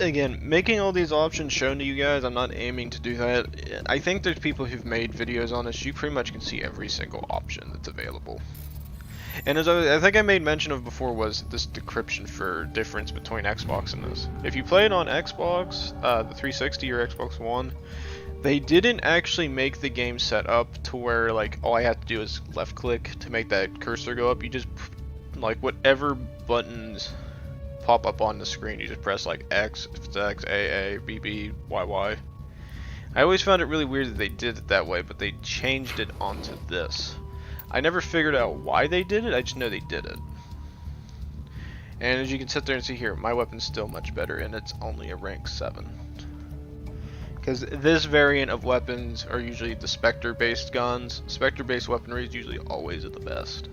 again, making all these options shown to you guys, I'm not aiming to do that. I think there's people who've made videos on this. You pretty much can see every single option that's available. And as I think I made mention of before, was this decryption for difference between Xbox and this. If you play it on Xbox, the 360 or Xbox One, they didn't actually make the game set up to where like all I have to do is left click to make that cursor go up. You just like whatever buttons pop up on the screen, you just press like X, if it's X, A, B, B, Y, Y. I always found it really weird that they did it that way, but they changed it onto this. I never figured out why they did it, I just know they did it. And as you can sit there and see here, my weapon's still much better, and it's only a rank 7. Because this variant of weapons are usually the Spectre based guns. Spectre based weaponry is usually always at the best.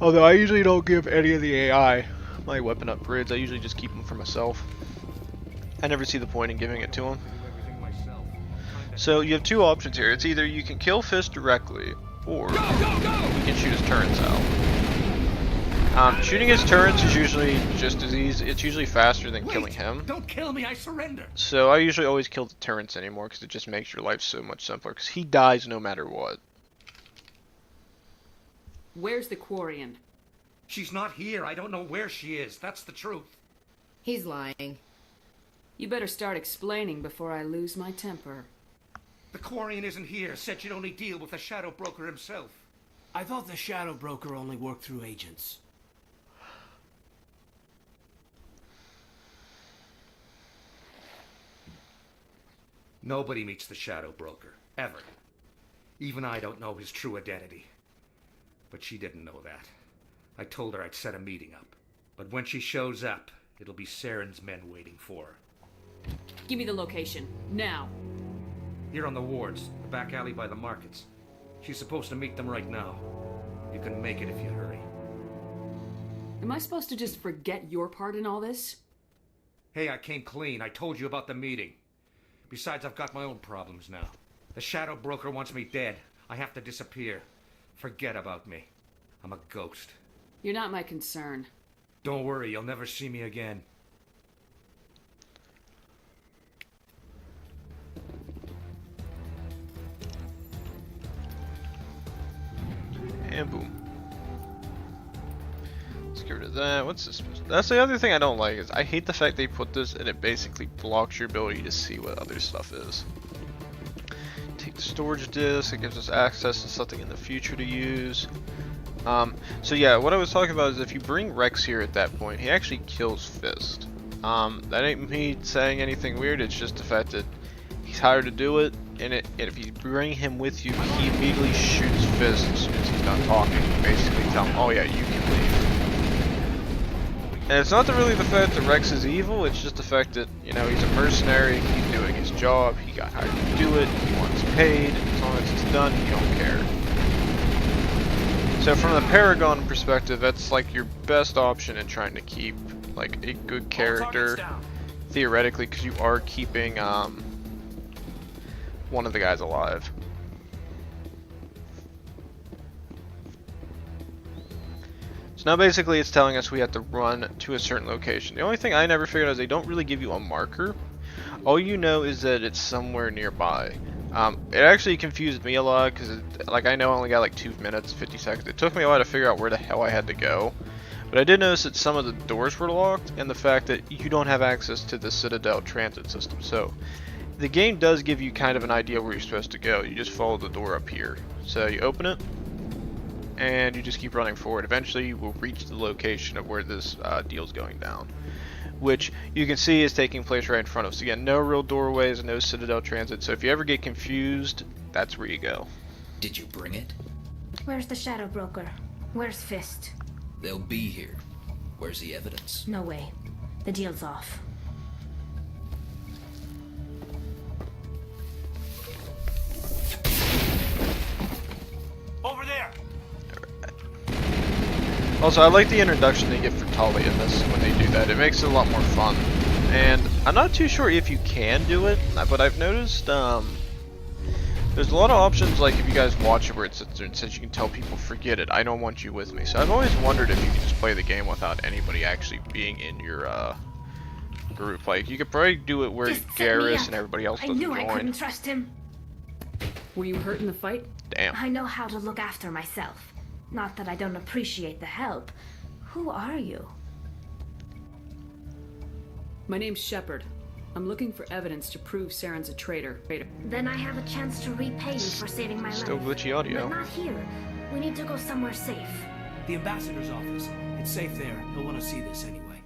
Although I usually don't give any of the AI my weapon upgrades, I usually just keep them for myself. I never see the point in giving it to them. So you have two options here. It's either you can kill Fist directly, or you can shoot his turrets out. Shooting his turrets is usually just as easy. It's usually faster than killing him. Don't kill me, I surrender. So I usually always kill the turrets anymore because it just makes your life so much simpler. Because he dies no matter what. Where's the Quarian? She's not here. I don't know where she is. That's the truth. He's lying. You better start explaining before I lose my temper. The Quarian isn't here. Said you'd only deal with the Shadow Broker himself. I thought the Shadow Broker only worked through agents. Nobody meets the Shadow Broker. Ever. Even I don't know his true identity. But she didn't know that. I told her I'd set a meeting up. But when she shows up, it'll be Saren's men waiting for her. Give me the location, now. Here on the wards, the back alley by the markets. She's supposed to meet them right now. You can make it if you hurry. Am I supposed to just forget your part in all this? Hey, I came clean. I told you about the meeting. Besides, I've got my own problems now. The Shadow Broker wants me dead. I have to disappear. Forget about me. I'm a ghost. You're not my concern. Don't worry, you'll never see me again. And boom. Let's get rid of that. What's this? That's the other thing I don't like is I hate the fact they put this and it basically blocks your ability to see what other stuff is. Take the storage disk. It gives us access to something in the future to use. So yeah, what I was talking about is if you bring Rex here at that point, he actually kills Fist. That ain't me saying anything weird. It's just the fact that he's hired to do it. And if you bring him with you, he immediately shoots Fist as soon as he's done talking. You basically tell him, oh yeah, you can leave. And it's not really the fact that Rex is evil, it's just the fact that, you know, he's a mercenary, he's doing his job, he got hired to do it, he wants paid, and as long as it's done, you don't care. So from the Paragon perspective, that's like your best option in trying to keep like a good character, theoretically, because you are keeping one of the guys alive. So now basically it's telling us we have to run to a certain location. The only thing I never figured out is they don't really give you a marker. All you know is that it's somewhere nearby. It actually confused me a lot because like I know I only got like 2 minutes, 50 seconds. It took me a while to figure out where the hell I had to go. But I did notice that some of the doors were locked and the fact that you don't have access to the Citadel transit system. So the game does give you kind of an idea where you're supposed to go. You just follow the door up here. So you open it and you just keep running forward. Eventually you will reach the location of where this deal's going down, which you can see is taking place right in front of us. Again, no real doorways, no Citadel transit, so if you ever get confused, that's where you go. Did you bring it? Where's the Shadow Broker? Where's Fist? They'll be here. Where's the evidence? No way. The deal's off. Over there! Also, I like the introduction they give for Tali in this when they do that. It makes it a lot more fun. And I'm not too sure if you can do it, but I've noticed the There's a lot of options, like if you guys watch it, where it sits there and says you can tell people, forget it, I don't want you with me. So I've always wondered if you could just play the game without anybody actually being in your group. Like, you could probably do it where Just set me Garrus up. and everybody else I doesn't knew I join. couldn't trust him. Were you hurt in the fight? Damn. I know how to look after myself. Not that I don't appreciate the help. Who are you? My name's Shepard. I'm looking for evidence to prove Saren's a traitor. Then I have a chance to repay you for saving my Still life. glitchy audio. But not here. We need to go somewhere safe. The ambassador's office. It's safe there. He'll want to see this anyway.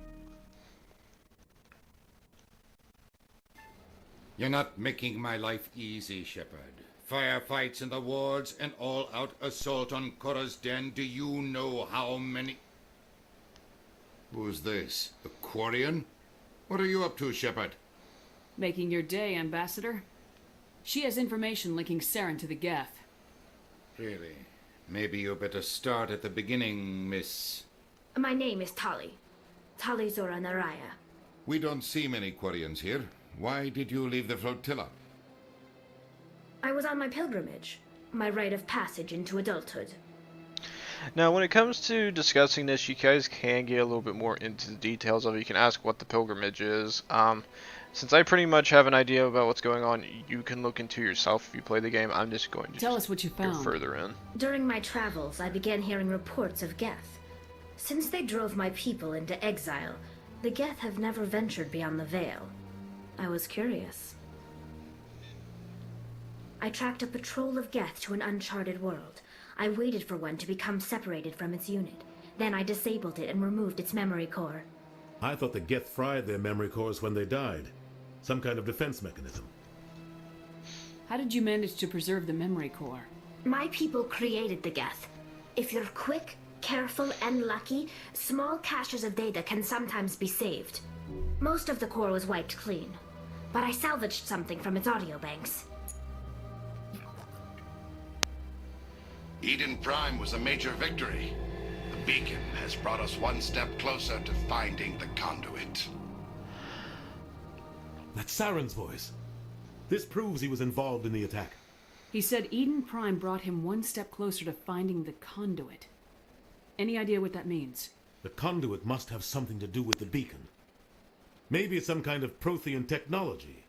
You're not making my life easy, Shepard. Firefights in the wards, an all-out assault on Korra's den. Do you know how many... Who's this? The Quarian? What are you up to, Shepard? Making your day, Ambassador. She has information linking Saren to the Geth. Really? Maybe you better start at the beginning, Miss... My name is Tali. Tali Zora Naraya. We don't see many Quarians here. Why did you leave the flotilla? I was on my pilgrimage. My rite of passage into adulthood. Now, when it comes to discussing this, you guys can get a little bit more into the details of it. You can ask what the pilgrimage is. Since I pretty much have an idea about what's going on, you can look into yourself if you play the game. I'm just going to Tell us what you go found. further in. During my travels, I began hearing reports of Geth. Since they drove my people into exile, the Geth have never ventured beyond the Veil. I was curious. I tracked a patrol of Geth to an uncharted world. I waited for one to become separated from its unit. Then I disabled it and removed its memory core. I thought the Geth fried their memory cores when they died. Some kind of defense mechanism. How did you manage to preserve the memory core? My people created the Geth. If you're quick, careful, and lucky, small caches of data can sometimes be saved. Most of the core was wiped clean, but I salvaged something from its audio banks. Eden Prime was a major victory. The beacon has brought us one step closer to finding the conduit. That's Saren's voice. This proves he was involved in the attack. He said Eden Prime brought him one step closer to finding the conduit. Any idea what that means? The conduit must have something to do with the beacon. Maybe it's some kind of Prothean technology.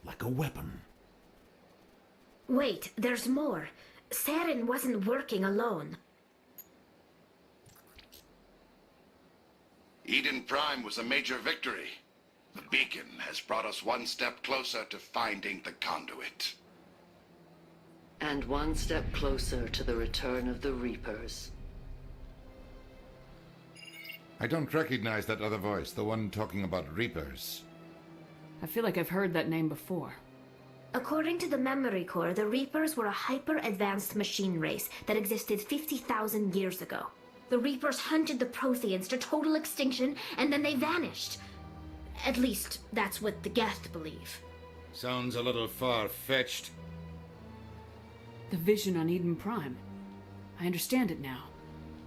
Like a weapon. Wait, there's more. Saren wasn't working alone. Eden Prime was a major victory. The beacon has brought us one step closer to finding the conduit. And one step closer to the return of the Reapers. I don't recognize that other voice, the one talking about Reapers. I feel like I've heard that name before. According to the memory core, the Reapers were a hyper-advanced machine race that existed 50,000 years ago. The Reapers hunted the Protheans to total extinction, and then they vanished. At least, that's what the Geth believe. Sounds a little far-fetched. The vision on Eden Prime. I understand it now.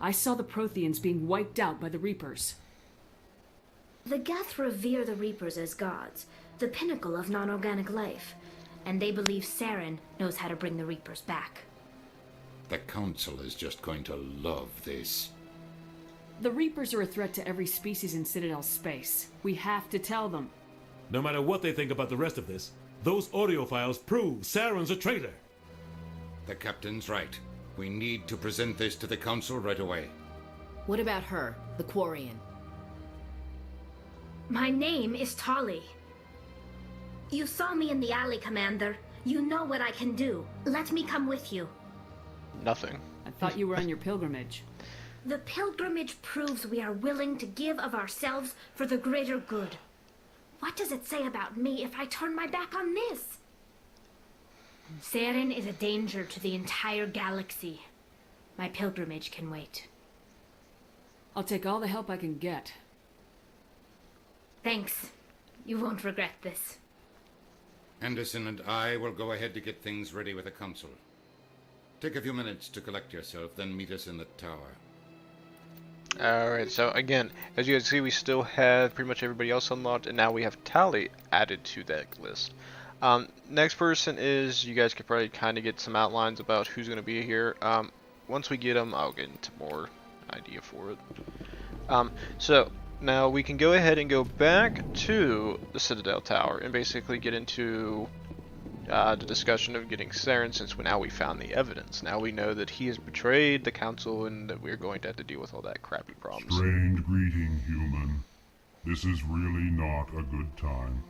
I saw the Protheans being wiped out by the Reapers. The Geth revere the Reapers as gods, the pinnacle of non-organic life, and they believe Saren knows how to bring the Reapers back. The Council is just going to love this. The Reapers are a threat to every species in Citadel space. We have to tell them. No matter what they think about the rest of this, those audio files prove Saren's a traitor. The Captain's right. We need to present this to the Council right away. What about her, the Quarian? My name is Tali. You saw me in the alley, Commander. You know what I can do. Let me come with you. Nothing. I thought you were on your pilgrimage. The pilgrimage proves we are willing to give of ourselves for the greater good. What does it say about me if I turn my back on this? Saren is a danger to the entire galaxy. My pilgrimage can wait. I'll take all the help I can get. Thanks. You won't regret this. Anderson and I will go ahead to get things ready with the Council. Take a few minutes to collect yourself, then meet us in the tower. Alright, so again, as you guys see, we still have pretty much everybody else unlocked, and now we have Tali added to that list. Next person is, you guys could probably kind of get some outlines about who's going to be here. Once we get them, I'll get into more idea for it. So now we can go ahead and go back to the Citadel Tower and basically get into the discussion of getting Saren, since now we found the evidence. Now we know that he has betrayed the council and that we're going to have to deal with all that crappy problems. Strained greeting, human. This is really not a good time.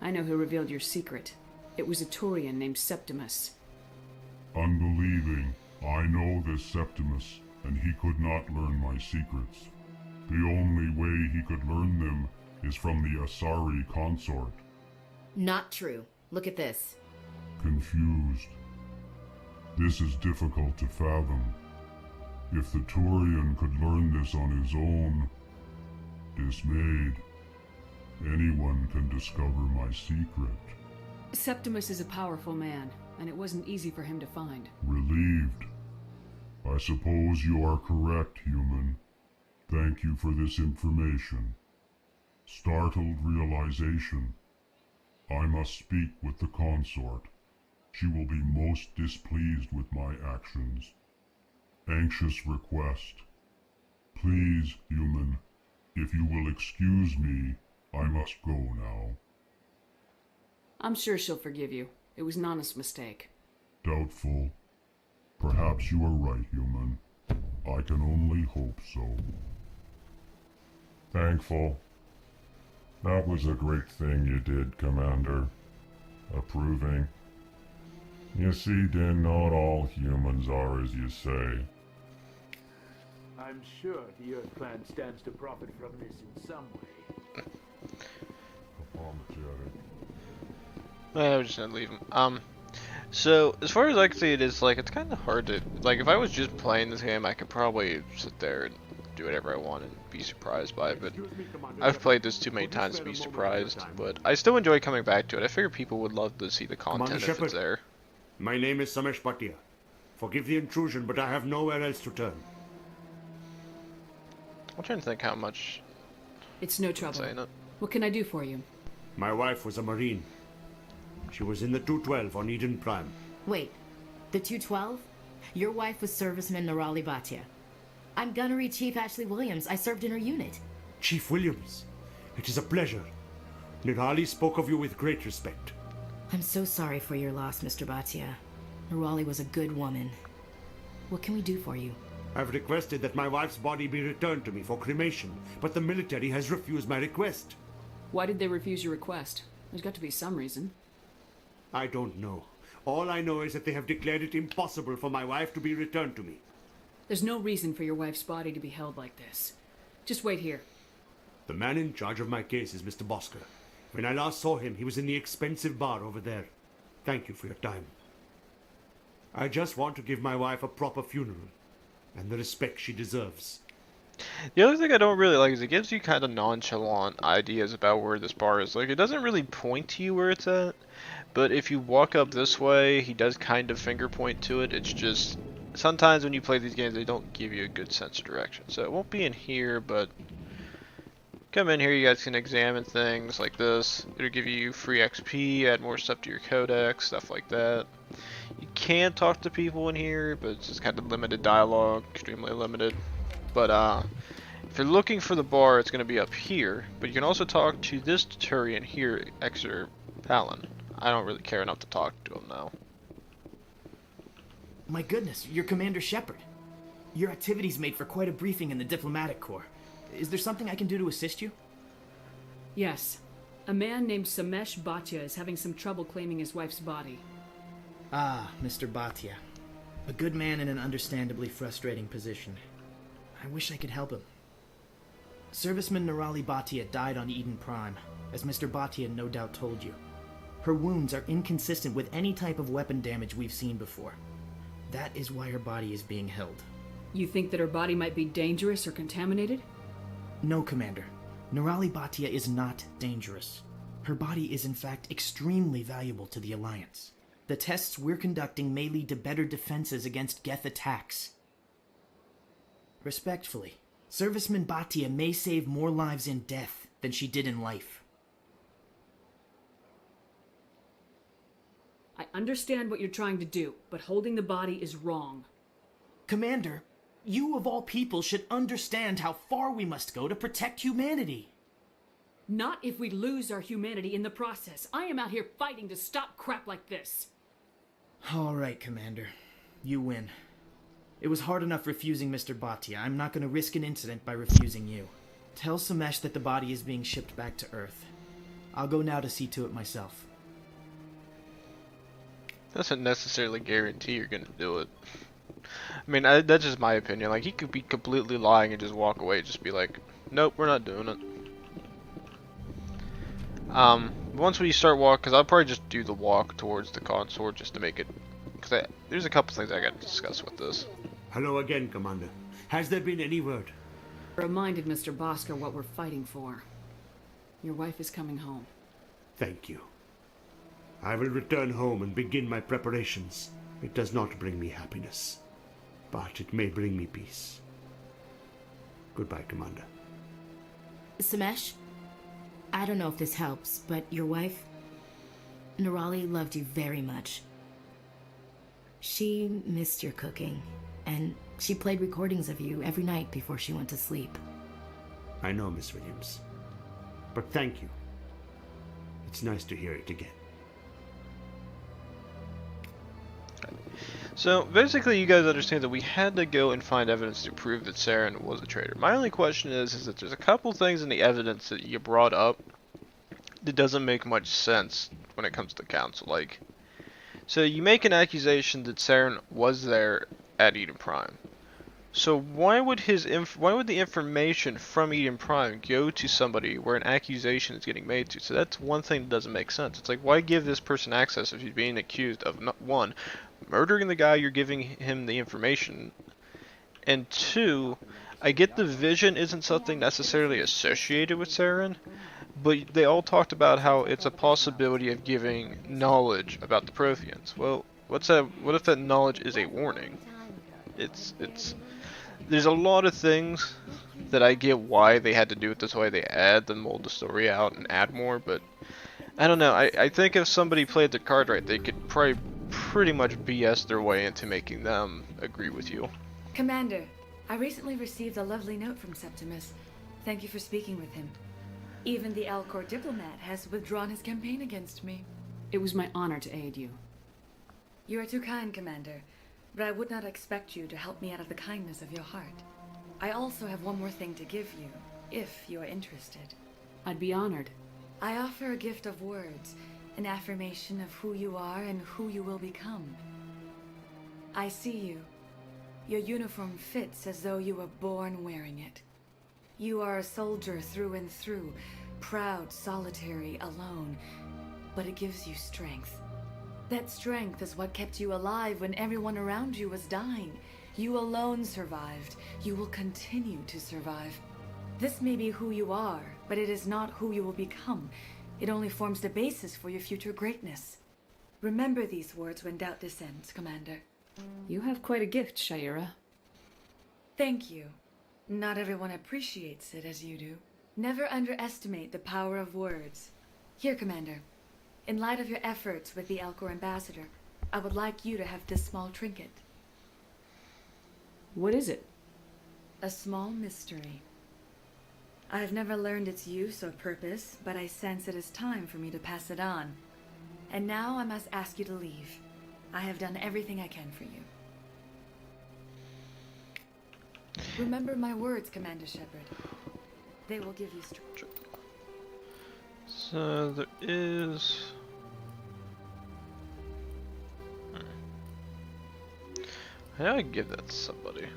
I know who revealed your secret. It was a Turian named Septimus. Unbelieving. I know this Septimus, and he could not learn my secrets. The only way he could learn them is from the Asari consort. Not true. Look at this. Confused. This is difficult to fathom. If the Turian could learn this on his own, dismayed, anyone can discover my secret. Septimus is a powerful man, and it wasn't easy for him to find. Relieved. I suppose you are correct, human. Thank you for this information. Startled realization. I must speak with the consort. She will be most displeased with my actions. Anxious request. Please, human, if you will excuse me, I must go now. I'm sure she'll forgive you. It was an honest mistake. Doubtful. Perhaps you are right, human. I can only hope so. Thankful. That was a great thing you did, Commander. Approving. You see, Din, not all humans are as you say. I'm sure the Earth Clan stands to profit from this in some way. Apologetic. I'm just gonna leave him. So as far as I can see, it is like it's kind of hard to like. If I was just playing this game, I could probably sit there and do whatever I want and be surprised by it. But I've played this too many times to be surprised. But I still enjoy coming back to it. I figure people would love to see the content if it's there. My name is Samesh Bhatia. Forgive the intrusion, but I have nowhere else to turn. I'm trying to think how much. It's no trouble. Saying it. What can I do for you? My wife was a Marine. She was in the 212 on Eden Prime. Wait, the 212? Your wife was Serviceman Nirali Bhatia. I'm Gunnery Chief Ashley Williams. I served in her unit. Chief Williams, it is a pleasure. Nirali spoke of you with great respect. I'm so sorry for your loss, Mr. Bhatia. Nirali was a good woman. What can we do for you? I've requested that my wife's body be returned to me for cremation, but the military has refused my request. Why did they refuse your request? There's got to be some reason. I don't know. All I know is that they have declared it impossible for my wife to be returned to me. There's no reason for your wife's body to be held like this. Just wait here. The man in charge of my case is Mr. Bosker. When I last saw him, he was in the expensive bar over there. Thank you for your time. I just want to give my wife a proper funeral, and the respect she deserves. The other thing I don't really like is it gives you kind of nonchalant ideas about where this bar is. Like, it doesn't really point to you where it's at, but if you walk up this way, he does kind of finger point to it. It's just, sometimes when you play these games, they don't give you a good sense of direction. So it won't be in here, but come in here, you guys can examine things like this. It'll give you free XP, add more stuff to your codex, stuff like that. You can talk to people in here, but it's just kind of limited dialogue, extremely limited. But if you're looking for the bar, it's going to be up here. But you can also talk to this Turian here, Exeter Palin. I don't really care enough to talk to him now. My goodness, you're Commander Shepard. Your activities made for quite a briefing in the diplomatic corps. Is there something I can do to assist you? Yes. A man named Samesh Bhatia is having some trouble claiming his wife's body. Ah, Mr. Bhatia. A good man in an understandably frustrating position. I wish I could help him. Serviceman Nirali Bhatia died on Eden Prime, as Mr. Bhatia no doubt told you. Her wounds are inconsistent with any type of weapon damage we've seen before. That is why her body is being held. You think that her body might be dangerous or contaminated? No, Commander. Nirali Bhatia is not dangerous. Her body is in fact extremely valuable to the Alliance. The tests we're conducting may lead to better defenses against Geth attacks. Respectfully, Serviceman Bhatia may save more lives in death than she did in life. understand what you're trying to do, but holding the body is wrong. Commander, you of all people should understand how far we must go to protect humanity. Not if we lose our humanity in the process. I am out here fighting to stop crap like this. All right, Commander. You win. It was hard enough refusing Mr. Bhatia. I'm not going to risk an incident by refusing you. Tell Samesh that the body is being shipped back to Earth. I'll go now to see to it myself. Doesn't necessarily guarantee you're gonna do it. I mean, that's just my opinion. Like, he could be completely lying and just walk away, just be like, nope, we're not doing it. Once we start walk, because I'll probably just do the walk towards the consort just to make it, because there's a couple things I got to discuss with this. Hello again, Commander. Has there been any word? Reminded Mr. Bhaskar what we're fighting for. Your wife is coming home. Thank you. I will return home and begin my preparations. It does not bring me happiness, but it may bring me peace. Goodbye, Commander. Samesh, I don't know if this helps, but your wife, Nirali, loved you very much. She missed your cooking, and she played recordings of you every night before she went to sleep. I know, Miss Williams. But thank you. It's nice to hear it again. So, basically you guys understand that we had to go and find evidence to prove that Saren was a traitor. My only question is that there's a couple things in the evidence that you brought up that doesn't make much sense when it comes to council. Like, so you make an accusation that Saren was there at Eden Prime. So why would the information from Eden Prime go to somebody where an accusation is getting made to? So that's one thing that doesn't make sense. It's like, why give this person access if he's being accused of, one, murdering the guy you're giving him the information, and two, I get the vision isn't something necessarily associated with Saren, but they all talked about how it's a possibility of giving knowledge about the Protheans. Well, what if that knowledge is a warning? There's a lot of things that I get why they had to do it this way. They add and mold the story out and add more, but I don't know. I think if somebody played the card right, they could probably pretty much BS their way into making them agree with you. Commander, I recently received a lovely note from Septimus. Thank you for speaking with him. Even the Alcor diplomat has withdrawn his campaign against me. It was my honor to aid you. You are too kind, Commander, but I would not expect you to help me out of the kindness of your heart. I also have one more thing to give you, if you are interested. I'd be honored. I offer a gift of words, an affirmation of who you are and who you will become. I see you. Your uniform fits as though you were born wearing it. You are a soldier through and through, proud, solitary, alone, but it gives you strength. That strength is what kept you alive when everyone around you was dying. You alone survived. You will continue to survive. This may be who you are, but it is not who you will become. It only forms the basis for your future greatness. Remember these words when doubt descends, Commander. You have quite a gift, Shaira. Thank you. Not everyone appreciates it as you do. Never underestimate the power of words. Here, Commander. In light of your efforts with the Alcor ambassador, I would like you to have this small trinket. What is it? A small mystery. I have never learned its use or purpose, but I sense it is time for me to pass it on. And now I must ask you to leave. I have done everything I can for you. Remember my words, Commander Shepard. They will give you strength. So there is... How do I give that to somebody?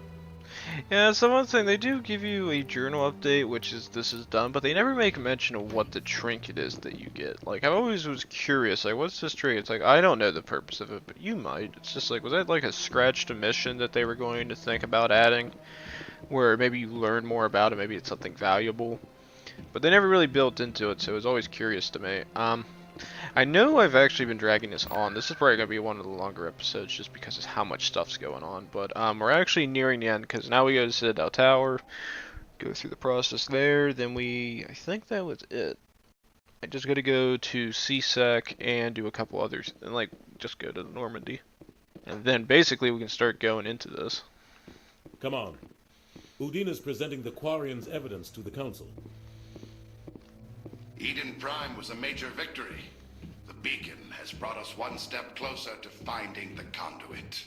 Yeah, so one thing, they do give you a journal update, which is this is done, but they never make mention of what the trinket is that you get. Like, I always was curious, like, what's this trinket? It's like, I don't know the purpose of it, but you might. It's just like, was that like a scratched mission that they were going to think about adding? Where maybe you learn more about it, maybe it's something valuable. But they never really built into it, so it was always curious to me. I know I've actually been dragging this on. This is probably going to be one of the longer episodes just because of how much stuff's going on. But we're actually nearing the end because now we go to Citadel Tower, go through the process there. Then I think that was it. I just gotta go to CSEC and do a couple others, and like just go to the Normandy, and then basically we can start going into this. Come on. Udina's presenting the Quarians' evidence to the Council. Eden Prime was a major victory. The beacon has brought us one step closer to finding the conduit.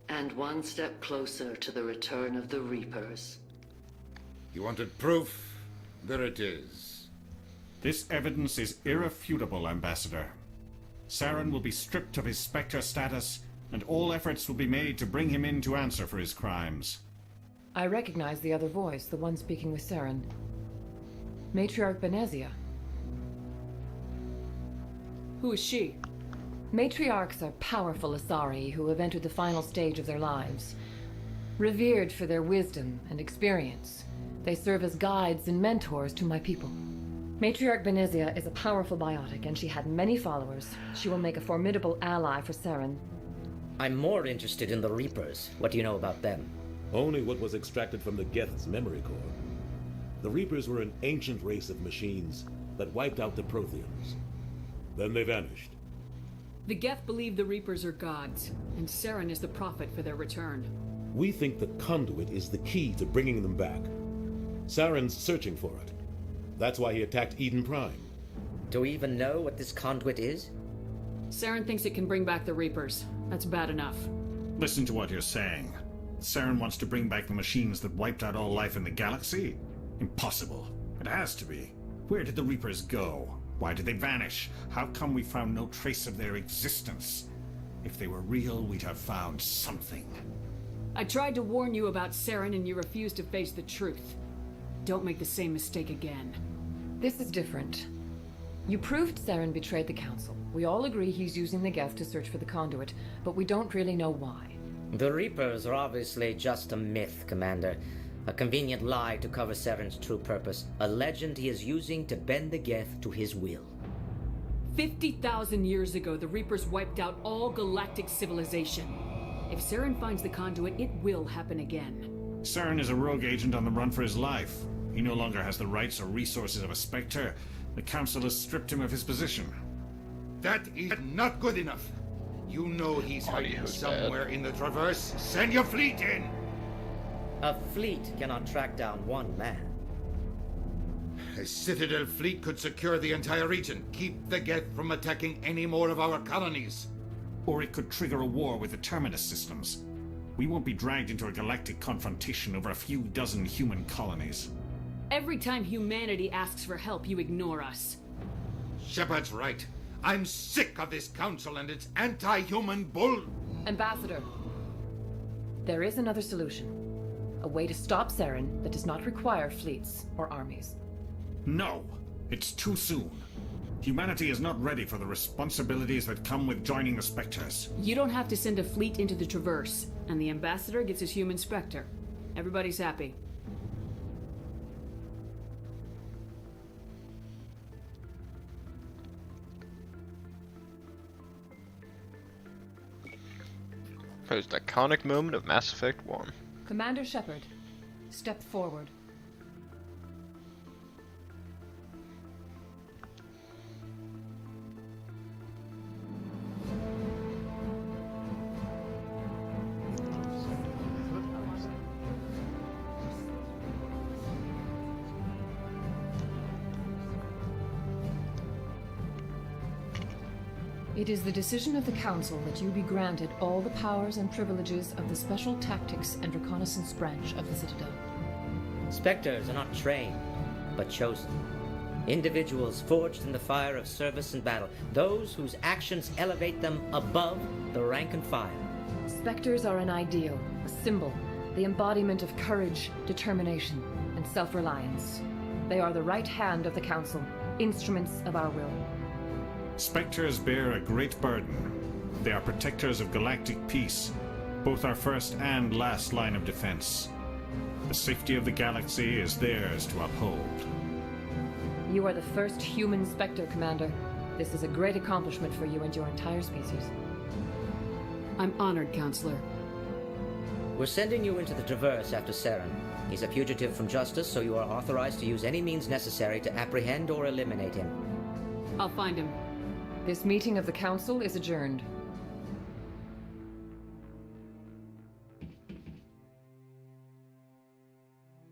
And one step closer to the return of the Reapers. You wanted proof? There it is. This evidence is irrefutable, Ambassador. Saren will be stripped of his Spectre status, and all efforts will be made to bring him in to answer for his crimes. I recognize the other voice, the one speaking with Saren. Matriarch Benezia. Who is she? Matriarchs are powerful Asari who have entered the final stage of their lives. Revered for their wisdom and experience, they serve as guides and mentors to my people. Matriarch Benezia is a powerful biotic, and she had many followers. She will make a formidable ally for Saren. I'm more interested in the Reapers. What do you know about them? Only what was extracted from the Geth's memory core. The Reapers were an ancient race of machines that wiped out the Protheans. Then they vanished. The Geth believe the Reapers are gods, and Saren is the prophet for their return. We think the conduit is the key to bringing them back. Saren's searching for it. That's why he attacked Eden Prime. Do we even know what this conduit is? Saren thinks it can bring back the Reapers. That's bad enough. Listen to what you're saying. Saren wants to bring back the machines that wiped out all life in the galaxy? Impossible. It has to be. Where did the Reapers go? Why did they vanish? How come we found no trace of their existence? If they were real, we'd have found something. I tried to warn you about Saren and you refused to face the truth. Don't make the same mistake again. This is different. You proved Saren betrayed the Council. We all agree he's using the Geth to search for the conduit, but we don't really know why. The Reapers are obviously just a myth, Commander. A convenient lie to cover Saren's true purpose. A legend he is using to bend the Geth to his will. 50,000 years ago, the Reapers wiped out all galactic civilization. If Saren finds the conduit, it will happen again. Saren is a rogue agent on the run for his life. He no longer has the rights or resources of a Spectre. The Council has stripped him of his position. That is not good enough. You know he's hiding somewhere in the Traverse. Send your fleet in! A fleet cannot track down one man. A Citadel fleet could secure the entire region. Keep the Geth from attacking any more of our colonies. Or it could trigger a war with the Terminus systems. We won't be dragged into a galactic confrontation over a few dozen human colonies. Every time humanity asks for help, you ignore us. Shepard's right. I'm sick of this council and its anti-human bull... Ambassador, there is another solution. A way to stop Saren that does not require fleets or armies. No, it's too soon. Humanity is not ready for the responsibilities that come with joining the Spectres. You don't have to send a fleet into the Traverse, and the Ambassador gets his human Spectre. Everybody's happy. Most iconic moment of Mass Effect 1. Commander Shepard, step forward. It is the decision of the Council that you be granted all the powers and privileges of the Special Tactics and Reconnaissance branch of the Citadel. Spectres are not trained, but chosen. Individuals forged in the fire of service and battle. Those whose actions elevate them above the rank and file. Spectres are an ideal, a symbol, the embodiment of courage, determination, and self-reliance. They are the right hand of the Council, instruments of our will. Spectres bear a great burden. They are protectors of galactic peace, both our first and last line of defense. The safety of the galaxy is theirs to uphold. You are the first human Spectre, Commander. This is a great accomplishment for you and your entire species. I'm honored, Counselor. We're sending you into the Traverse after Saren. He's a fugitive from justice, so you are authorized to use any means necessary to apprehend or eliminate him. I'll find him. This meeting of the Council is adjourned.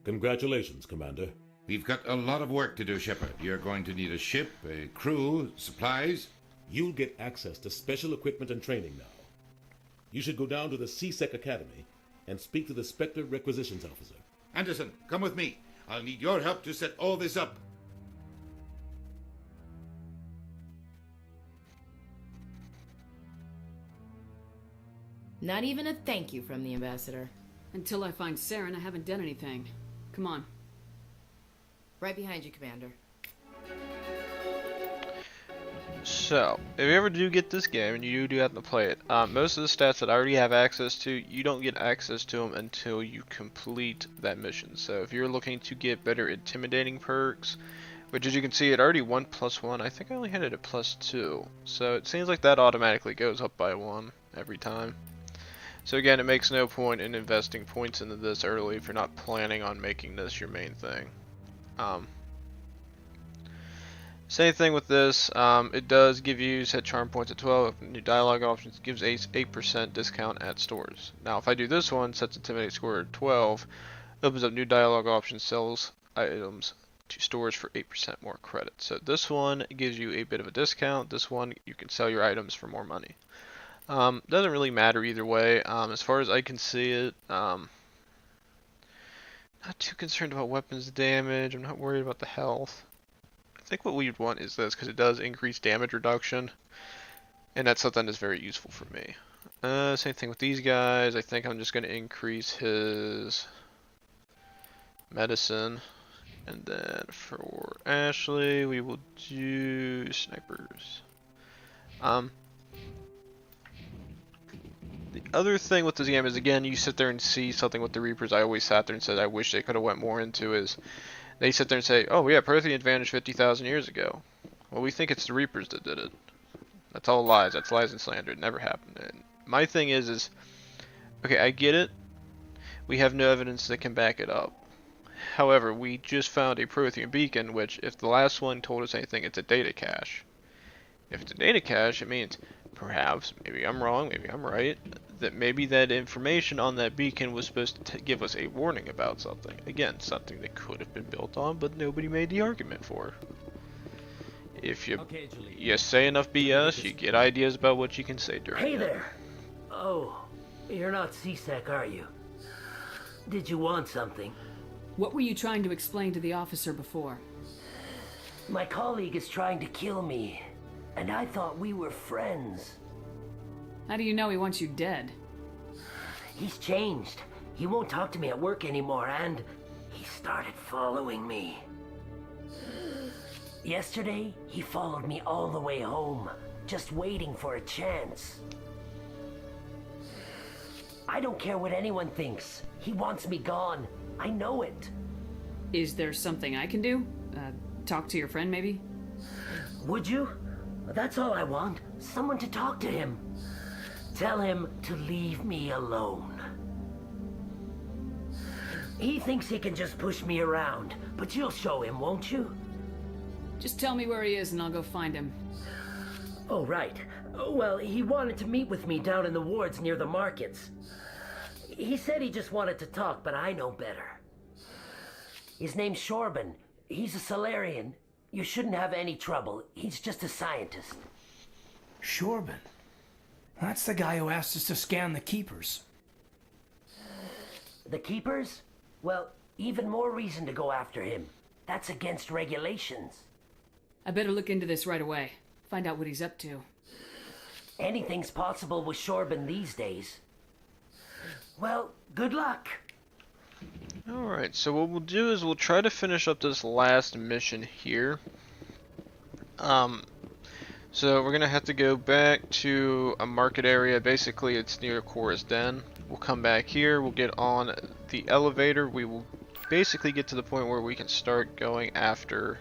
Congratulations, Commander. We've got a lot of work to do, Shepard. You're going to need a ship, a crew, supplies. You'll get access to special equipment and training now. You should go down to the C-Sec Academy and speak to the Spectre Requisitions Officer. Anderson, come with me. I'll need your help to set all this up. Not even a thank you from the Ambassador. Until I find Saren, I haven't done anything. Come on. Right behind you, Commander. So, if you ever do get this game, and you do have to play it, most of the stats that I already have access to, you don't get access to them until you complete that mission. So if you're looking to get better intimidating perks, which as you can see, it already 1+1, I think I only had it at +2. So it seems like that automatically goes up by 1 every time. So again, it makes no point in investing points into this early if you're not planning on making this your main thing. Same thing with this, it does give you set charm points at 12, new dialogue options, gives 8% discount at stores. Now if I do this one, sets intimidate score at 12, opens up new dialogue options, sells items to stores for 8% more credit. So this one gives you a bit of a discount, this one you can sell your items for more money. Doesn't really matter either way, as far as I can see it, not too concerned about weapons damage, I'm not worried about the health. I think what we'd want is this, because it does increase damage reduction, and that's something that's very useful for me. Same thing with these guys, I think I'm just going to increase his medicine, and then for Ashley, we will do snipers. The other thing with this game is, again, you sit there and see something with the Reapers I always sat there and said I wish they could have went more into is, they sit there and say, oh yeah, Protheans vanished 50,000 years ago. Well, we think it's the Reapers that did it. That's all lies. That's lies and slander. It never happened. And my thing is, okay, I get it. We have no evidence that can back it up. However, we just found a Prothean beacon, which, if the last one told us anything, it's a data cache. If it's a data cache, it means, perhaps, maybe I'm wrong, maybe I'm right, that maybe that information on that beacon was supposed to give us a warning about something. Again, something that could have been built on, but nobody made the argument for. If you say enough BS, you get ideas about what you can say during Hey it. there! Oh, you're not C-Sec, are you? Did you want something? What were you trying to explain to the officer before? My colleague is trying to kill me, and I thought we were friends. How do you know he wants you dead? He's changed. He won't talk to me at work anymore, and he started following me. Yesterday, he followed me all the way home, just waiting for a chance. I don't care what anyone thinks. He wants me gone. I know it. Is there something I can do? Talk to your friend, maybe? Would you? That's all I want. Someone to talk to him. Tell him to leave me alone. He thinks he can just push me around, but you'll show him, won't you? Just tell me where he is and I'll go find him. Oh, right. Well, he wanted to meet with me down in the wards near the markets. He said he just wanted to talk, but I know better. His name's Shorban. He's a Solarian. You shouldn't have any trouble. He's just a scientist. Shorban? That's the guy who asked us to scan the Keepers. The Keepers? Well, even more reason to go after him. That's against regulations. I better look into this right away. Find out what he's up to. Anything's possible with Shorban these days. Well, good luck. Alright, so what we'll do is we'll try to finish up this last mission here. So we're going to have to go back to a market area. Basically, it's near Chorus Den. We'll come back here. We'll get on the elevator. We will basically get to the point where we can start going after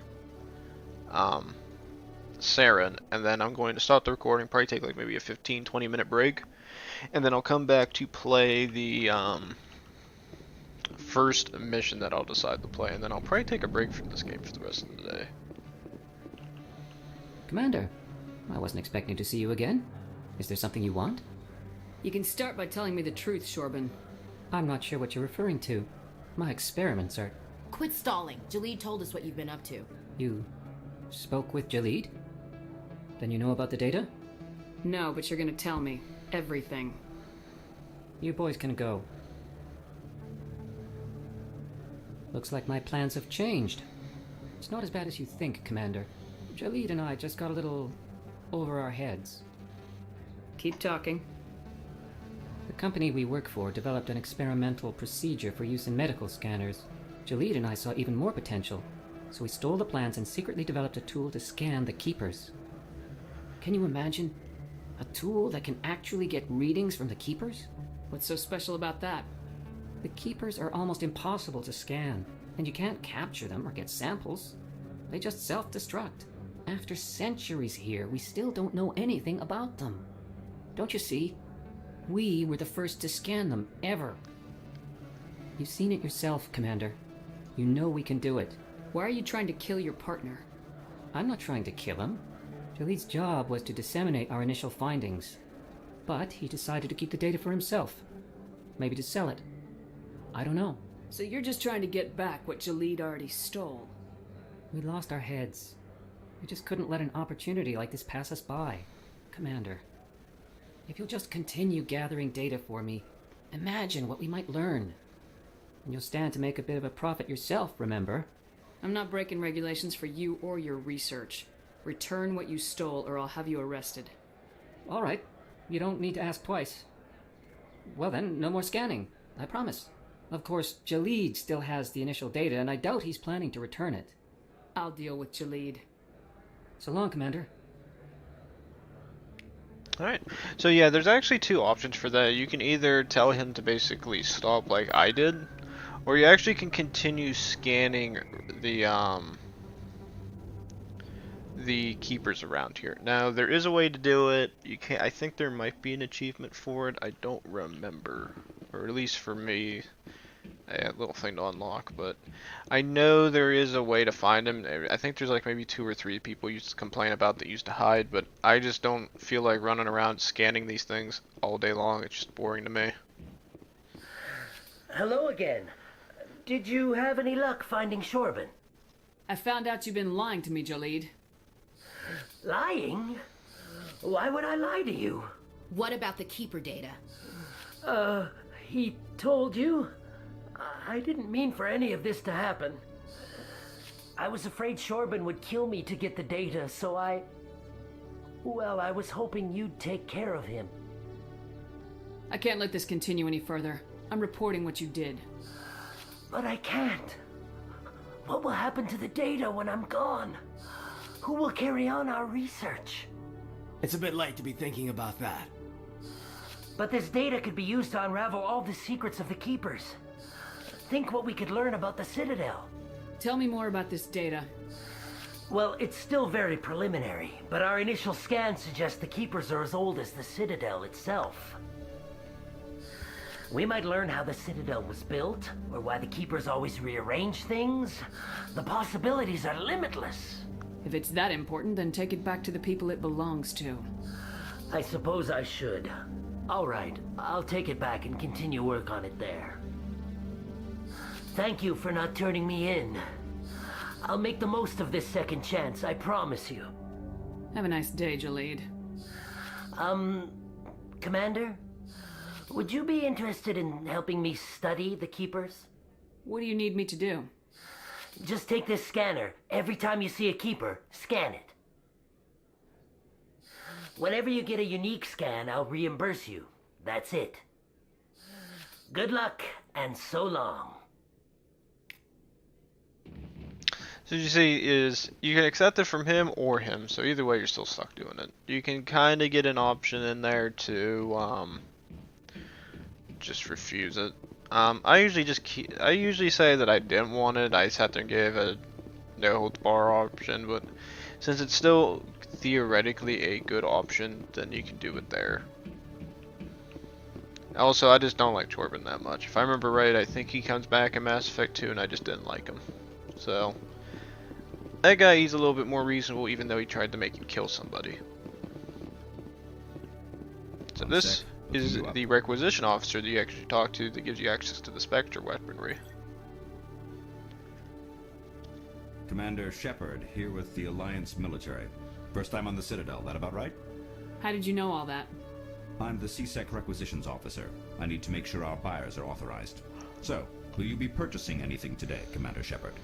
Saren. And then I'm going to stop the recording. Probably take like maybe a 15-20 minute break. And then I'll come back to play the first mission that I'll decide to play. And then I'll probably take a break from this game for the rest of the day. Commander, I wasn't expecting to see you again. Is there something you want? You can start by telling me the truth, Shorban. I'm not sure what you're referring to. My experiments are... Quit stalling. Jalid told us what you've been up to. You spoke with Jalid? Then you know about the data? No, but you're gonna tell me. Everything. You boys can go. Looks like my plans have changed. It's not as bad as you think, Commander. Jalid and I just got a little over our heads. Keep talking. The company we work for developed an experimental procedure for use in medical scanners. Jalid and I saw even more potential, so we stole the plans and secretly developed a tool to scan the Keepers. Can you imagine? A tool that can actually get readings from the Keepers? What's so special about that? The Keepers are almost impossible to scan, and you can't capture them or get samples. They just self-destruct. After centuries here, we still don't know anything about them. Don't you see? We were the first to scan them, ever. You've seen it yourself, Commander. You know we can do it. Why are you trying to kill your partner? I'm not trying to kill him. Jalid's job was to disseminate our initial findings. But he decided to keep the data for himself. Maybe to sell it. I don't know. So you're just trying to get back what Jalid already stole? We lost our heads. We just couldn't let an opportunity like this pass us by. Commander, if you'll just continue gathering data for me, imagine what we might learn. And you'll stand to make a bit of a profit yourself, remember? I'm not breaking regulations for you or your research. Return what you stole or I'll have you arrested. All right. You don't need to ask twice. Well then, no more scanning. I promise. Of course, Jalid still has the initial data, and I doubt he's planning to return it. I'll deal with Jalid. So long, Commander. Alright, so yeah, there's actually two options for that. You can either tell him to basically stop like I did, or you actually can continue scanning the keepers around here. Now, there is a way to do it. You can I think there might be an achievement for it. I don't remember, or at least for me, a little thing to unlock, but I know there is a way to find them. I think there's like maybe 2 or 3 people used to complain about that used to hide, but I just don't feel like running around scanning these things all day long. It's just boring to me. Hello again. Did you have any luck finding Shorban? I found out you've been lying to me, Jalid. Lying? Why would I lie to you? What about the Keeper data? He told you? I didn't mean for any of this to happen. I was afraid Shorban would kill me to get the data, so I was hoping you'd take care of him. I can't let this continue any further. I'm reporting what you did. But I can't. What will happen to the data when I'm gone? Who will carry on our research? It's a bit late to be thinking about that. But this data could be used to unravel all the secrets of the Keepers. Think what we could learn about the Citadel. Tell me more about this data. Well, it's still very preliminary, but our initial scans suggest the Keepers are as old as the Citadel itself. We might learn how the Citadel was built, or why the Keepers always rearrange things. The possibilities are limitless. If it's that important, then take it back to the people it belongs to. I suppose I should. All right, I'll take it back and continue work on it there. Thank you for not turning me in. I'll make the most of this second chance, I promise you. Have a nice day, Jalid. Commander? Would you be interested in helping me study the Keepers? What do you need me to do? Just take this scanner. Every time you see a Keeper, scan it. Whenever you get a unique scan, I'll reimburse you. That's it. Good luck, and so long. So you see is you can accept it from him or him, so either way you're still stuck doing it. You can kind of get an option in there to just refuse it. I usually say that I didn't want it. I sat there and gave a no holds bar option, but since it's still theoretically a good option, then you can do it there. Also, I just don't like Torben that much. If I remember right, I think he comes back in Mass Effect 2 and I just didn't like him. So That guy, he's a little bit more reasonable, even though he tried to make you kill somebody. So this is the requisition officer that you actually talk to that gives you access to the Spectre weaponry. Commander Shepard, here with the Alliance military. First time on the Citadel, that about right? How did you know all that? I'm the CSEC requisitions officer. I need to make sure our buyers are authorized. So, will you be purchasing anything today, Commander Shepard?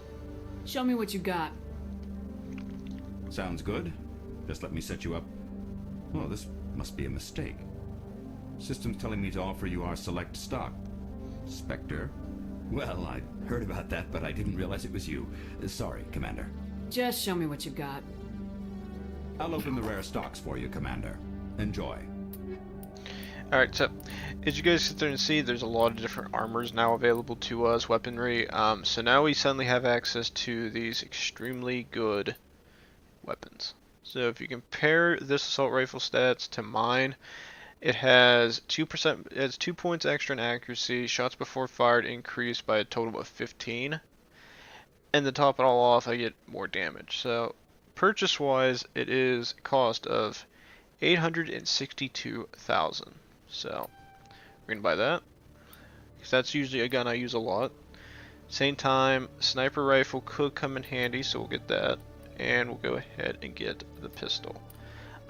Show me what you got. Sounds good. Just let me set you up. Oh, this must be a mistake. System's telling me to offer you our select stock. Spectre? Well, I heard about that, but I didn't realize it was you. Sorry, Commander. Just show me what you got. I'll open the rare stocks for you, Commander. Enjoy. Alright, so as you guys sit there and see, there's a lot of different armors now available to us, weaponry. So now we suddenly have access to these extremely good weapons. So if you compare this assault rifle stats to mine, it has 2%, it has 2 points extra in accuracy, shots before fired increased by a total of 15. And to top it all off, I get more damage. So purchase wise, it is a cost of 862,000. So we're gonna buy that, because that's usually a gun I use a lot. Same time, sniper rifle could come in handy, so we'll get that, and we'll go ahead and get the pistol.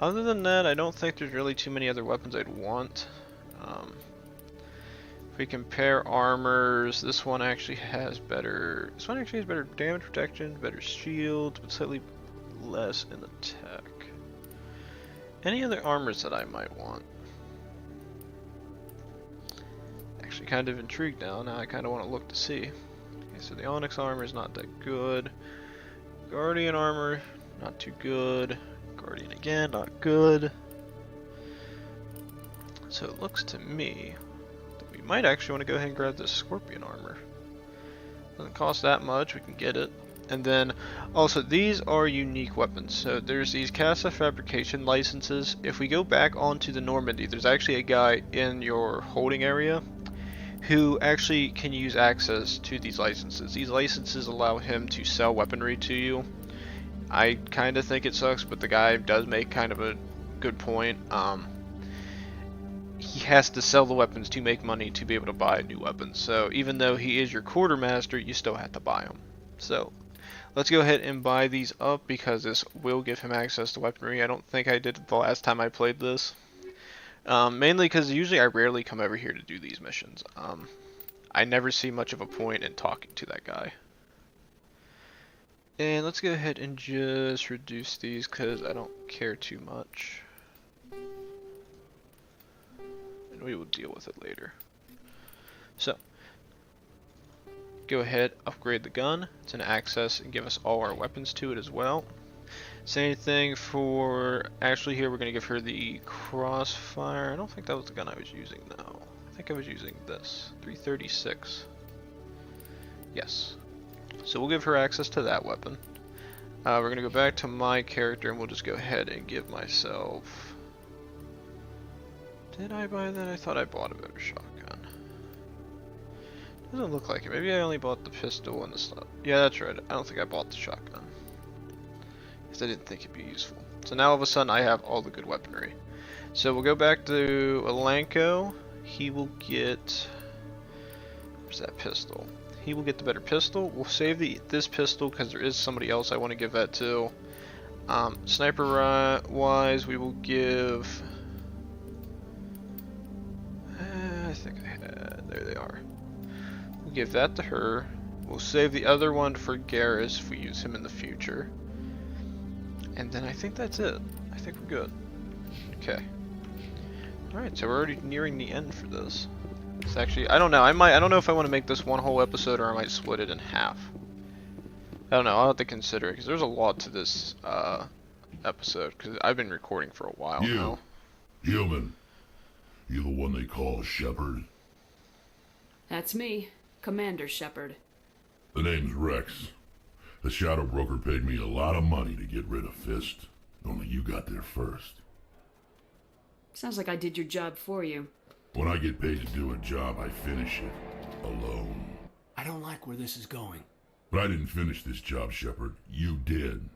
Other than that, I don't think there's really too many other weapons I'd want. If we compare armors, this one actually has better. This one actually has better damage protection, better shield, but slightly less in attack. Any other armors that I might want? Actually, kind of intrigued now. Now I kind of want to look to see. Okay, so the Onyx armor is not that good. Guardian armor, not too good. Guardian again, not good. So it looks to me that we might actually want to go ahead and grab this Scorpion armor. Doesn't cost that much, we can get it. And then also these are unique weapons. So there's these Casa fabrication licenses. If we go back onto the Normandy, there's actually a guy in your holding area who actually can use access to these licenses. These licenses allow him to sell weaponry to you. I kind of think it sucks, but the guy does make kind of a good point. He has to sell the weapons to make money to be able to buy new weapons. So even though he is your quartermaster, you still have to buy them. So let's go ahead and buy these up, because this will give him access to weaponry. I don't think I did the last time I played this. Mainly because usually I rarely come over here to do these missions. I never see much of a point in talking to that guy. And let's go ahead and just reduce these because I don't care too much. And we will deal with it later. So, go ahead, upgrade the gun. It's an access and give us all our weapons to it as well. Same thing for, actually here we're going to give her the crossfire. I don't think that was the gun I was using, no. I think I was using this, 336. Yes. So we'll give her access to that weapon. We're going to go back to my character and we'll just go ahead and give myself... Did I buy that? I thought I bought a better shotgun. Doesn't look like it. Maybe I only bought the pistol and the stuff. Yeah, that's right. I don't think I bought the shotgun. Because I didn't think it'd be useful. So now all of a sudden I have all the good weaponry. So we'll go back to Alanko. He will get... Where's that pistol? He will get the better pistol. We'll save this pistol because there is somebody else I want to give that to. Sniper wise, we will give... I think I had... There they are. We'll give that to her. We'll save the other one for Garrus if we use him in the future. And then I think that's it. I think we're good. Okay. Alright, so we're already nearing the end for this. It's actually, I don't know. I don't know if I want to make this one whole episode or I might split it in half. I don't know. I'll have to consider it because there's a lot to this episode because I've been recording for a while now. Human. You the one they call Shepard? That's me, Commander Shepard. The name's Rex. The Shadow Broker paid me a lot of money to get rid of Fist. Only you got there first. Sounds like I did your job for you. When I get paid to do a job, I finish it. Alone. I don't like where this is going. But I didn't finish this job, Shepard. You did.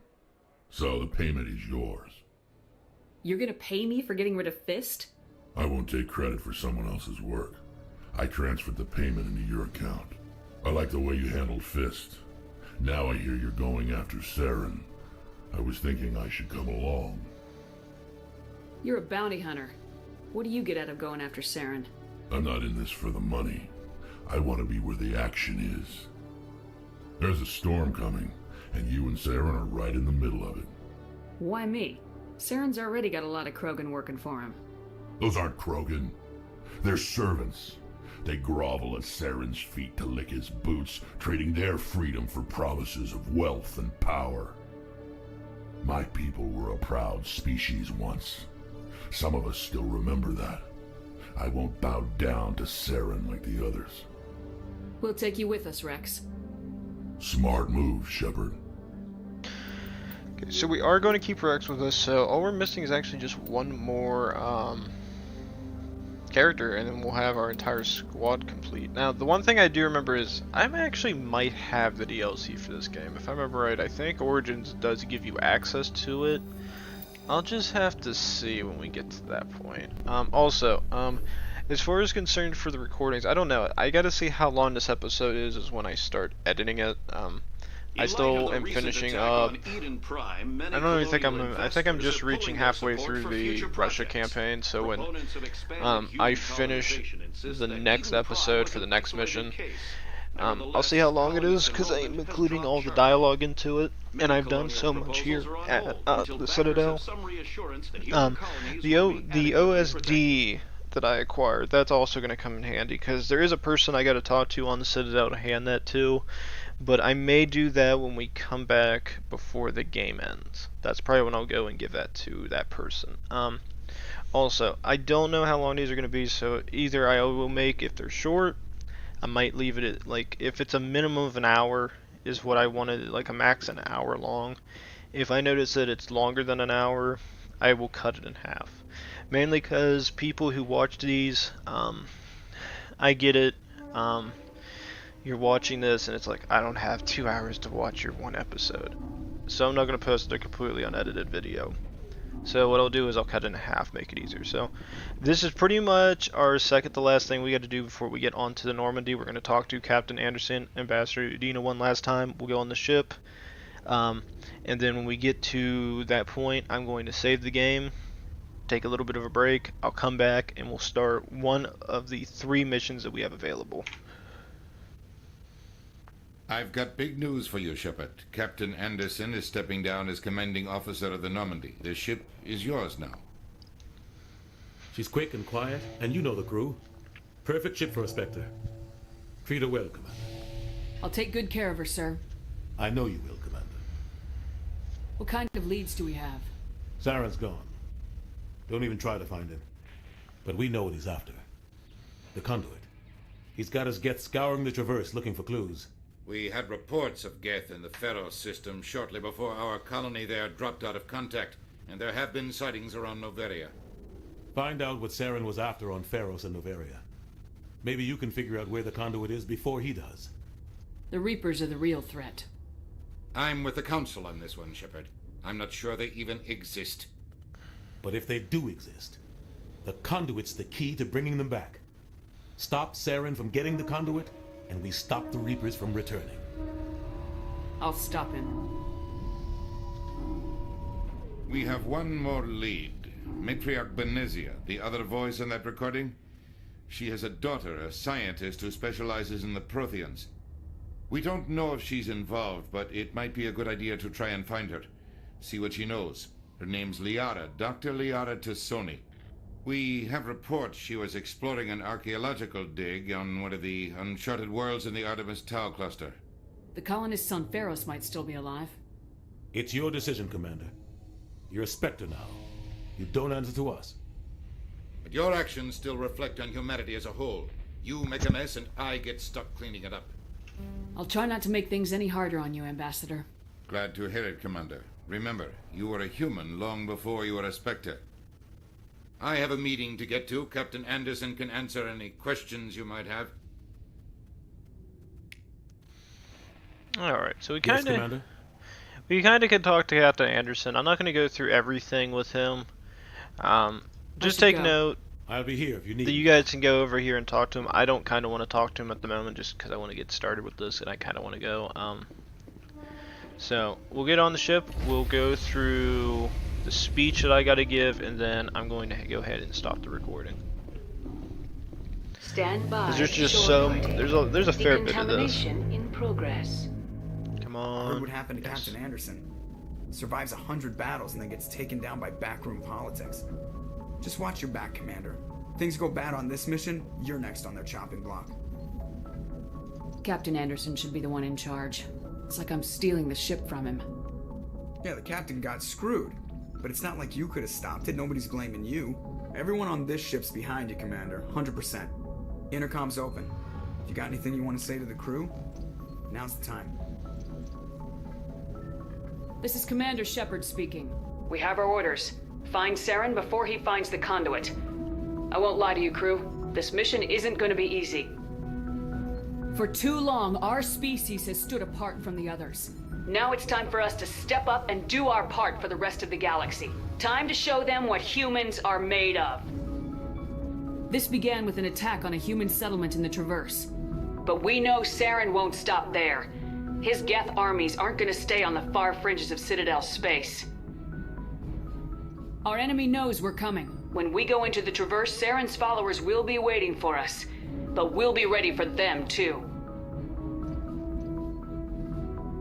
So the payment is yours. You're gonna pay me for getting rid of Fist? I won't take credit for someone else's work. I transferred the payment into your account. I like the way you handled Fist. Now I hear you're going after Saren. I was thinking I should come along. You're a bounty hunter. What do you get out of going after Saren? I'm not in this for the money. I want to be where the action is. There's a storm coming, and you and Saren are right in the middle of it. Why me? Saren's already got a lot of Krogan working for him. Those aren't Krogan. They're servants. They grovel at Saren's feet to lick his boots, trading their freedom for promises of wealth and power. My people were a proud species once. Some of us still remember that. I won't bow down to Saren like the others. We'll take you with us, Rex. Smart move, Shepard. Okay, so we are going to keep Rex with us, so all we're missing is actually just one more character, and then we'll have our entire squad complete. Now, the one thing I do remember is I actually might have the DLC for this game. If I remember right, I think Origins does give you access to it. I'll just have to see when we get to that point. As far as concerned for the recordings, I don't know. I gotta see how long this episode is when I start editing it. I still am finishing up. I don't even think I think I'm just reaching halfway through the Russia campaign, so when I finish the next episode for the next mission, I'll see how long it is, because I'm including all the the into it, and I've done so much here at the Citadel. The OSD that I acquired, that's also going to come in handy, because there is a person I got to talk to on the Citadel to hand that to, but I may do that when we come back before the game ends. That's probably when I'll go and give that to that person. Also, I don't know how long these are going to be, so either I will make, if they're short, I might leave it at, like, if it's a minimum of an hour is what I wanted, like a max an hour long. If I notice that it's longer than an hour, I will cut it in half. Mainly because people who watch these, I get it, you're watching this and it's like, I don't have 2 hours to watch your one episode. So I'm not going to post a completely unedited video. So what I'll do is I'll cut it in half, make it easier. So this is pretty much our second to last thing we got to do before we get onto the Normandy. We're going to talk to Captain Anderson, Ambassador Udina one last time. We'll go on the ship. And then when we get to that point, I'm going to save the game, take a little bit of a break. I'll come back and we'll start one of the 3 missions that we have available. I've got big news for you, Shepard. Captain Anderson is stepping down as commanding officer of the Normandy. The ship is yours now. She's quick and quiet, and you know the crew. Perfect ship for a Spectre. Treat her well, Commander. I'll take good care of her, sir. I know you will, Commander. What kind of leads do we have? Saren's gone. Don't even try to find him. But we know what he's after. The conduit. He's got his Geth scouring the Traverse looking for clues. We had reports of Geth in the Pharos system shortly before our colony there dropped out of contact, and there have been sightings around Noveria. Find out what Saren was after on Pharos and Noveria. Maybe you can figure out where the conduit is before he does. The Reapers are the real threat. I'm with the Council on this one, Shepard. I'm not sure they even exist. But if they do exist, the conduit's the key to bringing them back. Stop Saren from getting the conduit, and we stop the Reapers from returning. I'll stop him. We have one more lead. Matriarch Benezia, the other voice in that recording. She has a daughter, a scientist who specializes in the Protheans. We don't know if she's involved, but it might be a good idea to try and find her. See what she knows. Her name's Liara, Dr. Liara Tassoni. We have reports she was exploring an archaeological dig on one of the uncharted worlds in the Artemis Tau cluster. The colonists on Pharos might still be alive. It's your decision, Commander. You're a Spectre now. You don't answer to us. But your actions still reflect on humanity as a whole. You make a mess and I get stuck cleaning it up. I'll try not to make things any harder on you, Ambassador. Glad to hear it, Commander. Remember, you were a human long before you were a Spectre. I have a meeting to get to. Captain Anderson can answer any questions you might have. Alright, so Yes, Commander? we kind of can talk to Captain Anderson. I'm not going to go through everything with him. Just take note. I'll be here if you need that me. you guys can go over here and talk to him. I don't kind of want to talk to him at the moment just because I want to get started with this and I kind of want to go. So we'll get on the ship. We'll go through the speech that I got to give, and then I'm going to go ahead and stop the recording. Stand by. There's just there's a fair bit of this. In progress. Come I on. heard what happened to Captain Anderson. Survives 100 battles and then gets taken down by backroom politics. Just watch your back, Commander. Things go bad on this mission, you're next on their chopping block. Captain Anderson should be the one in charge. It's like I'm stealing the ship from him. Yeah, the captain got screwed. But it's not like you could have stopped it. Nobody's blaming you. Everyone on this ship's behind you, Commander. 100%. Intercom's open. If you got anything you want to say to the crew, now's the time. This is Commander Shepard speaking. We have our orders. Find Saren before he finds the conduit. I won't lie to you, crew. This mission isn't going to be easy. For too long, our species has stood apart from the others. Now it's time for us to step up and do our part for the rest of the galaxy. Time to show them what humans are made of. This began with an attack on a human settlement in the Traverse. But we know Saren won't stop there. His Geth armies aren't going to stay on the far fringes of Citadel space. Our enemy knows we're coming. When we go into the Traverse, Saren's followers will be waiting for us. But we'll be ready for them, too.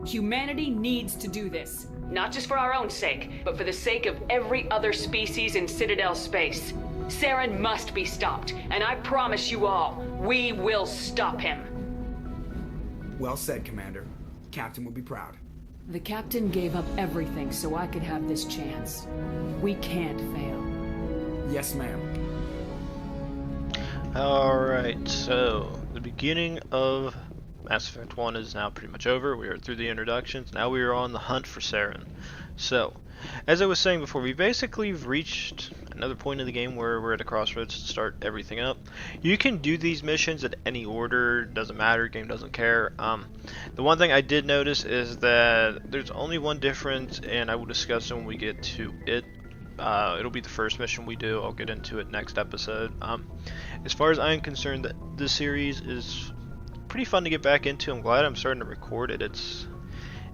Humanity needs to do this. Not just for our own sake, but for the sake of every other species in Citadel space. Saren must be stopped, and I promise you all, we will stop him. Well said, Commander. Captain will be proud. The captain gave up everything so I could have this chance. We can't fail. Yes, ma'am. Alright, so the beginning of Mass Effect 1 is now pretty much over. We are through the introductions. Now we are on the hunt for Saren. So, as I was saying before, we basically reached another point in the game where we're at a crossroads to start everything up. You can do these missions in any order, doesn't matter, game doesn't care. The one thing I did notice is that there's only one difference, and I will discuss it when we get to it. It'll be the first mission we do. I'll get into it next episode. As far as I'm concerned, this series is pretty fun to get back into. I'm glad I'm starting to record it. It's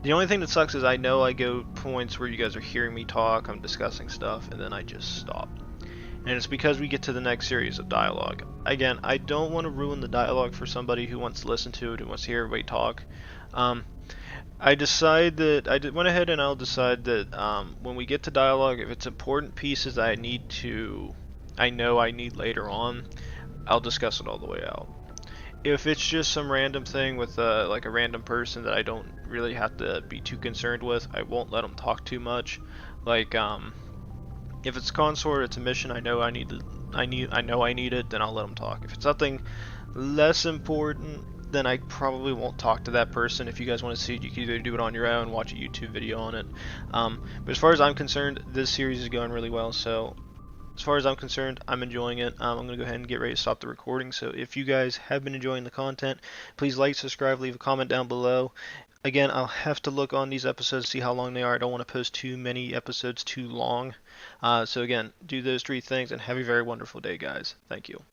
the only thing that sucks is I know I go points where you guys are hearing me talk, I'm discussing stuff, and then I just stop. And it's because we get to the next series of dialogue. Again, I don't want to ruin the dialogue for somebody who wants to listen to it, who wants to hear everybody talk. I decide that went ahead and I'll decide that when we get to dialogue, if it's important pieces I know I need later on, I'll discuss it all the way out. If it's just some random thing with like a random person that I don't really have to be too concerned with, I won't let them talk too much. Like if it's consort, it's a mission I know I need it, then I'll let them talk. If it's something less important, then I probably won't talk to that person. If you guys want to see it, you can either do it on your own, watch a YouTube video on it. But as far as I'm concerned, this series is going really well, so as far as I'm concerned, I'm enjoying it. I'm going to go ahead and get ready to stop the recording. So if you guys have been enjoying the content, please like, subscribe, leave a comment down below. Again, I'll have to look on these episodes, see how long they are. I don't want to post too many episodes too long. So again, do those 3 things and have a very wonderful day, guys. Thank you.